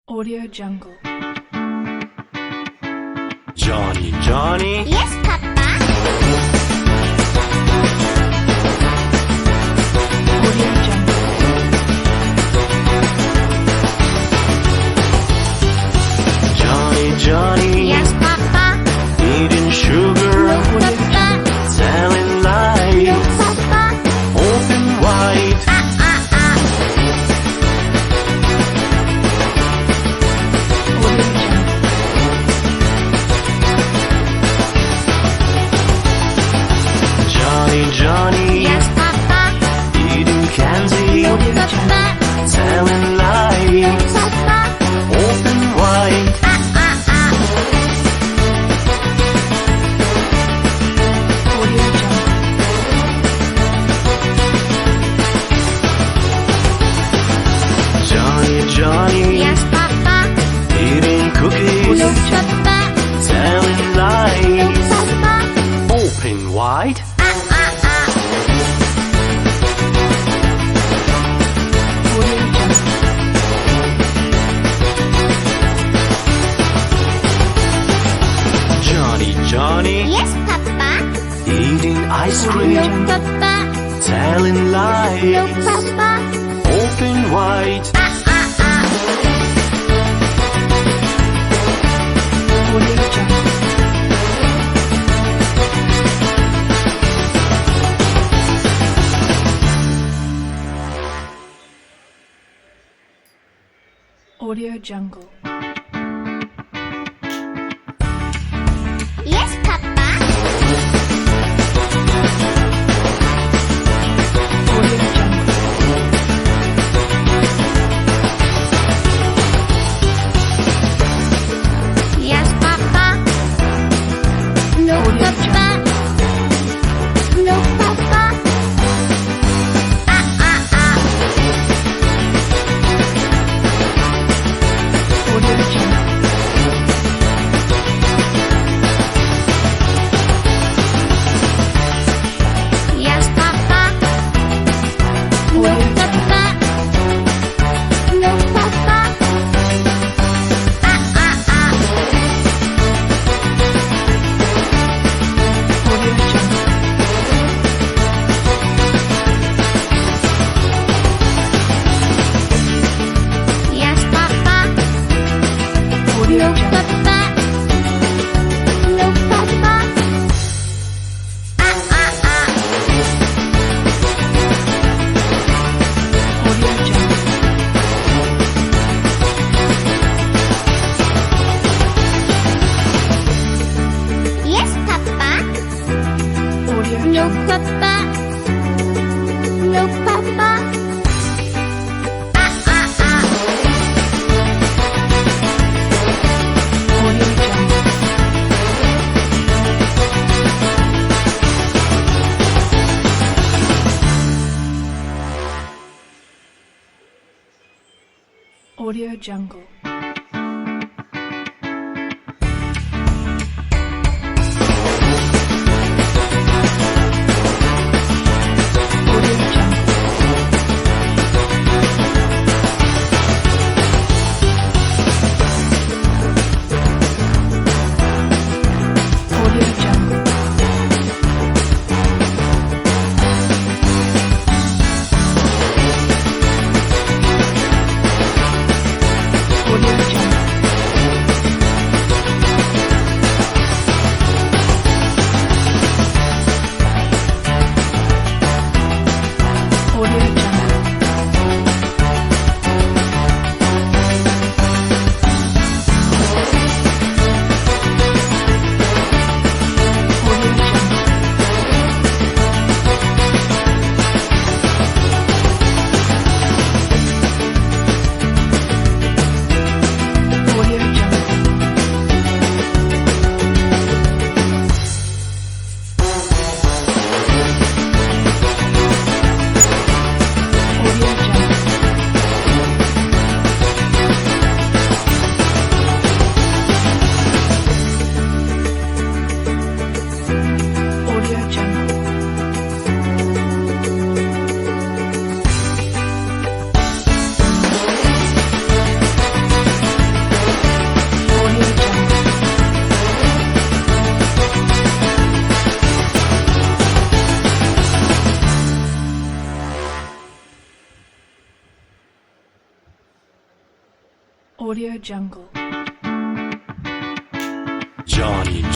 Audio Jungle. Johnny, Johnny. Yes, Papa. Audio Jungle. Johnny, Johnny. Yes, Papa. Eating sugar, No, Papa. telling lies, No, Papa. open wide. Audio Jungle. Johnny, Johnny. Yes, Papa. Eating candy, No, Papa. telling No, lies, Papa. open wide. Audio Jungle. Johnny, Johnny. Yes, Papa. Eating cookies, No, Papa. telling No, lies, Papa. open wide. Audio Jungle. Johnny, Johnny. Yes, Papa. Eating ice No, cream, Papa. telling No, lies, Papa. open wide. Audio Jungle. Audio Jungle. Yes, Papa. Audio Jungle. Yes, Papa. No, Audio Papa. No, Papa. Audio Jungle. Yes, Papa. No, Audio Papa. No, Papa. Audio Jungle. Yes, Papa. Audio No, Jungle. Papa. No, Papa. Audio Jungle. Yes, Papa. Audio No, Jungle. Papa. No, Papa. Audio Jungle. Audio Jungle. Audio Jungle. Audio Jungle. Audio Jungle. Audio Jungle. Audio Jungle. Audio Jungle.